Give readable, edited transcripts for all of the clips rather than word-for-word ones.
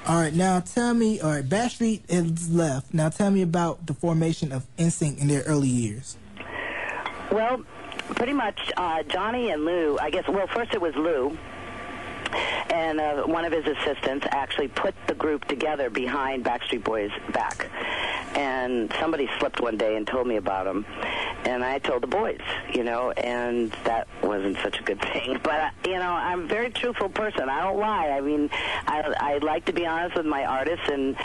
All right, now tell me, all right, Backstreet is left. Now tell me about the formation of Nsync in their early years. Well, pretty much Johnny and Lou, I guess, well, first it was Lou, and one of his assistants actually put the group together behind Backstreet Boys' back. And somebody slipped one day and told me about him, and I told the boys, you know, and that wasn't such a good thing. But, you know, I'm a very truthful person. I don't lie. I mean, I like to be honest with my artists and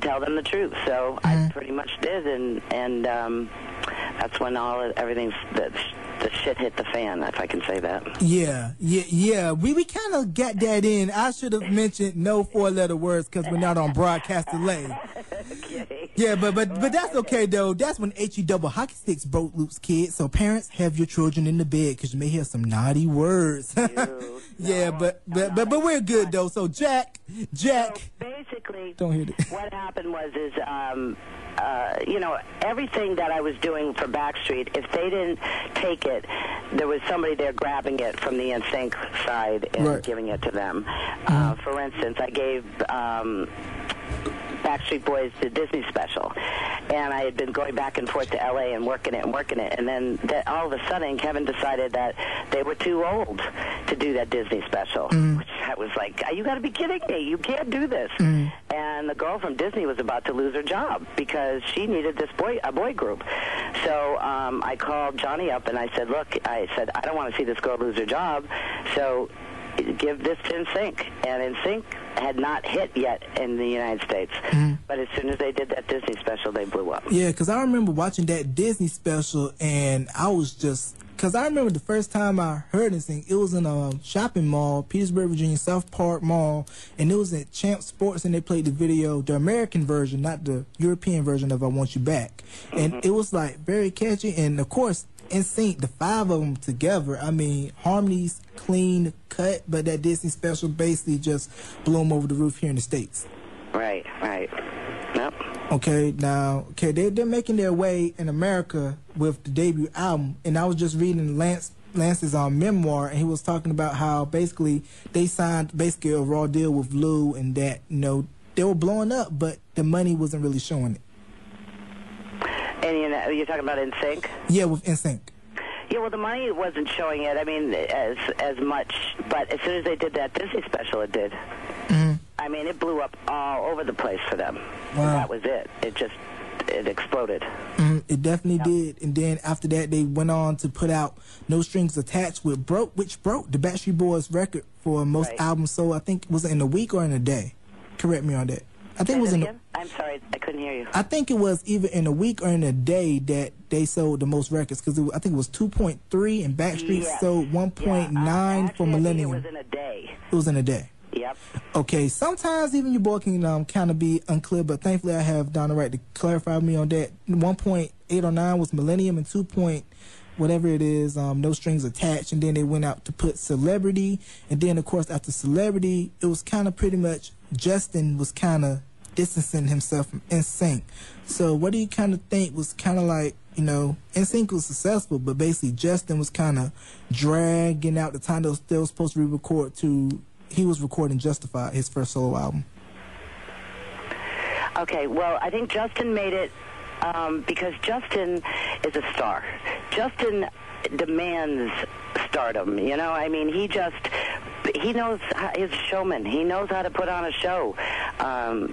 tell them the truth. So I pretty much did, and that's when everything's... The shit hit the fan, if I can say that. Yeah. We kind of got that in. I should have mentioned no four-letter words because we're not on broadcast delay. Okay. Yeah, but that's okay though. That's when HE double hockey sticks broke loose, kids. So parents, have your children in the bed because you may hear some naughty words. Yeah, but we're good though. So Jack. So basically, don't hear it. What happened was you know, everything that I was doing for Backstreet, if they didn't take it, there was somebody there grabbing it from the Nsync side and giving it to them. For instance, I gave Backstreet Boys the Disney special, and I had been going back and forth to L.A. and working it, and then all of a sudden Kevin decided that they were too old to do that Disney special, which I was like, you got to be kidding me, you can't do this. And the girl from Disney was about to lose her job because she needed a boy group. So I called Johnny up and I said, look, I don't want to see this girl lose her job, so give this to Nsync. And Nsync had not hit yet in the United States. But as soon as they did that Disney special, they blew up. Yeah, because I remember watching that Disney special, and I was just... Because I remember the first time I heard Nsync, it was in a shopping mall, Petersburg, Virginia, South Park Mall, and it was at Champ Sports, and they played the video, the American version, not the European version of I Want You Back. And it was, like, very catchy, and, of course, Nsync, the five of them together, I mean, harmonies, clean cut, but that Disney special basically just blew them over the roof here in the States. Right. Yep. Okay, now, they're making their way in America with the debut album, and I was just reading Lance's memoir, and he was talking about how basically they signed basically a raw deal with Lou, and that, you know, they were blowing up, but the money wasn't really showing it. And you're talking about Nsync? Yeah, with Nsync. Yeah, well, the money wasn't showing it, I mean, as much, but as soon as they did that Disney special, it did. I mean, it blew up all over the place for them. Wow. That was it. It exploded. It definitely did. And then after that, they went on to put out No Strings Attached, which broke the Backstreet Boys record for most albums. So I think, was it in a week or in a day? Correct me on that. I think it was I'm sorry, I couldn't hear you. I think it was either in a week or in a day that they sold the most records, because I think it was 2.3 and Backstreet sold 1.9 for Millennium. It was in a day. It was in a day. Yep. Okay, sometimes even your boy can kind of be unclear, but thankfully I have Donna Wright to clarify me on that. 1.8 or 9 was Millennium, and 2. Whatever it is, No Strings Attached, and then they went out to put Celebrity, and then of course after Celebrity, it was kind of pretty much Justin was kind of distancing himself from Nsync. So what do you kind of think was kind of like, you know, Nsync was successful, but basically Justin was kind of dragging out the time they were supposed to re-record to... He was recording Justified, his first solo album. Okay, well, I think Justin made it because Justin is a star. Justin demands stardom, you know? I mean, he knows he's a showman. He knows how to put on a show.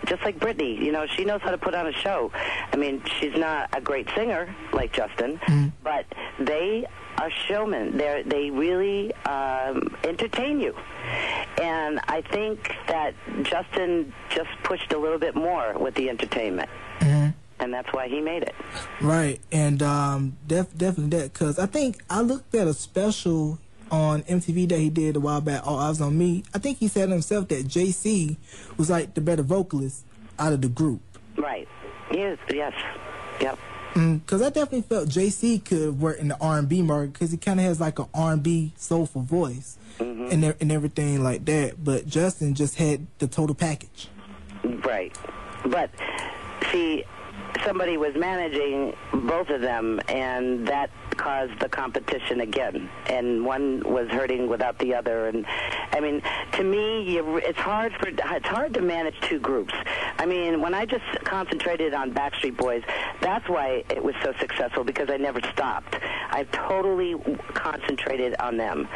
Just like Britney, you know, she knows how to put on a show. I mean, she's not a great singer like Justin, but they are showmen. They really entertain you. And I think that Justin just pushed a little bit more with the entertainment. And that's why he made it. Right. And definitely that, because I think I looked at a special on MTV that he did a while back, All Eyes on Me. I think he said himself that JC was like the better vocalist out of the group. Right. He is, yes. Yep. Because I definitely felt JC could work in the R&B market, because he kind of has like an R&B soulful voice and everything like that. But Justin just had the total package. Right. But, see, somebody was managing both of them, and that caused the competition again. And one was hurting without the other. And I mean, to me, it's hard to manage two groups. I mean, when I just concentrated on Backstreet Boys, that's why it was so successful, because I never stopped. I totally concentrated on them.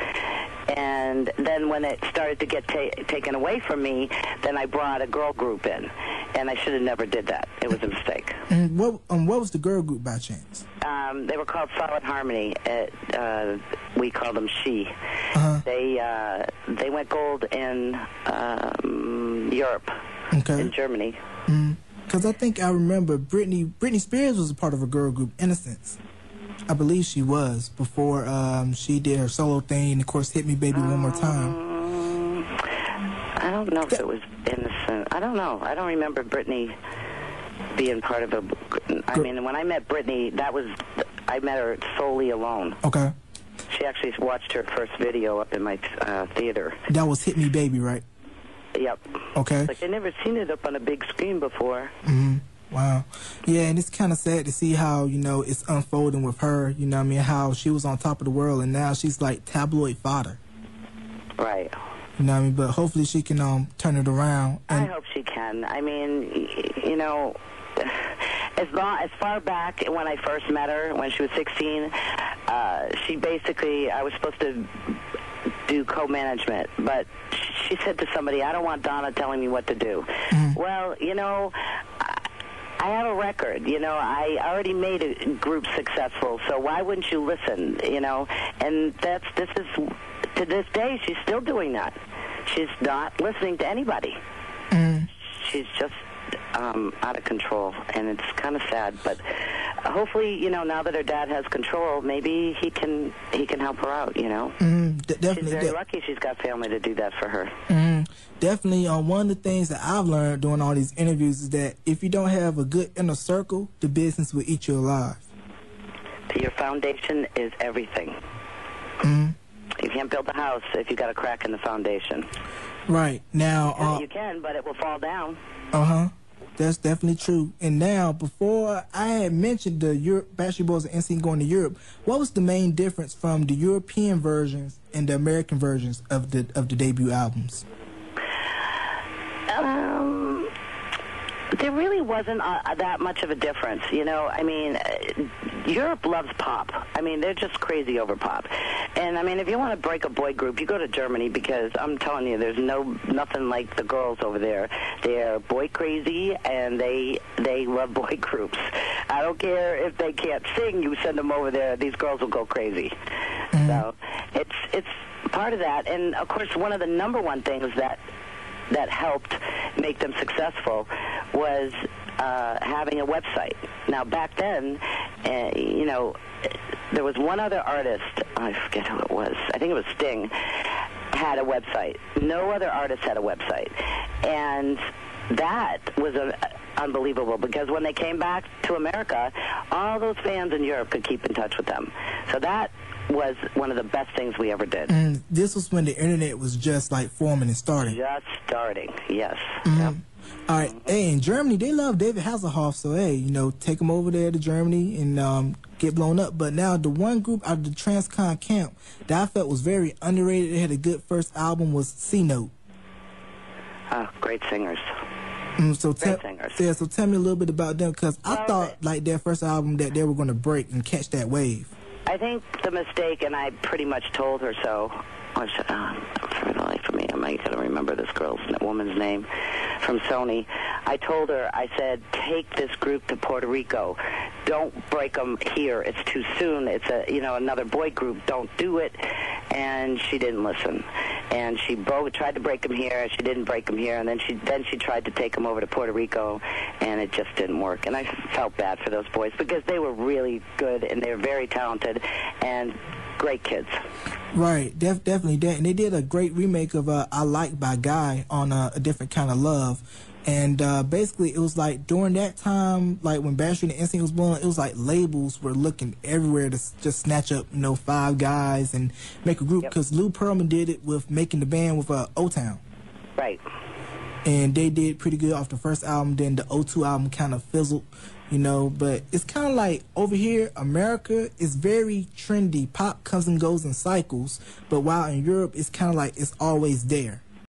And then when it started to get taken away from me, then I brought a girl group in, and I should have never did that. It was a mistake. And what was the girl group by chance? They were called Solid Harmony. We called them She. They went gold in Europe, in Germany. Because I think I remember Britney Spears was a part of a girl group, Innocence. I believe she was, before she did her solo thing, and of course, Hit Me Baby One More Time. I don't know if it was Innocent. I don't know. I don't remember Britney being part of a... I mean, when I met Britney, I met her solely alone. Okay. She actually watched her first video up in my theater. That was Hit Me Baby, right? Yep. Okay. Like, I'd never seen it up on a big screen before. Wow. Yeah, and it's kind of sad to see how, you know, it's unfolding with her, you know what I mean, how she was on top of the world, and now she's like tabloid fodder. Right. You know what I mean? But hopefully she can turn it around. I hope she can. I mean, you know, as far back when I first met her, when she was 16, she basically, I was supposed to do co-management, but she said to somebody, I don't want Donna telling me what to do. Well, you know, I have a record, you know, I already made a group successful, so why wouldn't you listen, you know? And to this day, she's still doing that. She's not listening to anybody. She's just out of control, and it's kind of sad, but hopefully, you know, now that her dad has control, maybe he can help her out, you know? Definitely. She's very lucky she's got family to do that for her. Definitely. One of the things that I've learned doing all these interviews is that if you don't have a good inner circle, the business will eat you alive. Your foundation is everything. You can't build a house if you got a crack in the foundation. Right. Now... you can, but it will fall down. That's definitely true. And now, before I had mentioned the Backstreet Boys and Nsync going to Europe, what was the main difference from the European versions and the American versions of the debut albums? There really wasn't that much of a difference, you know. I mean, Europe loves pop. I mean, they're just crazy over pop. And I mean, if you want to break a boy group, you go to Germany, because I'm telling you, there's nothing like the girls over there. They're boy crazy, and they love boy groups. I don't care if they can't sing. You send them over there, these girls will go crazy. So it's part of that. And of course, one of the number one things that helped make them successful was having a website. Now, back then, you know, there was one other artist, I forget who it was, I think it was Sting, had a website. No other artist had a website. And that was unbelievable, because when they came back to America, all those fans in Europe could keep in touch with them. So that was one of the best things we ever did. This was when the internet was just like forming and starting. Just starting, yes. Yep. All right. Hey, in Germany, they love David Hasselhoff, so hey, you know, take them over there to Germany and get blown up. But now, the one group out of the Transcon camp that I felt was very underrated, they had a good first album, was C-Note. Great singers. So tell me a little bit about them, because I thought like their first album that they were going to break and catch that wave. I think the mistake, and I pretty much told her so, for the life of me, I'm not going to remember this woman's name from Sony. I told her, I said, take this group to Puerto Rico. Don't break them here. It's too soon. It's another boy group. Don't do it. And she didn't listen. And she tried to break them here. She didn't break them here. And then she tried to take them over to Puerto Rico, and it just didn't work. And I felt bad for those boys, because they were really good, and they were very talented and great kids. Right, definitely that. And they did a great remake of I Like by Guy on A Different Kind of Love. And basically, it was like during that time, like when Backstreet and Nsync was born, it was like labels were looking everywhere to just snatch up, 5 guys and make a group. Because Lou Pearlman did it with making the band with O-Town. Right. and they did pretty good off the first album. Then the O2 album kind of fizzled, you know. But it's kind of like over here, America is very trendy. Pop comes and goes in cycles, but while in Europe, it's kind of like it's always there.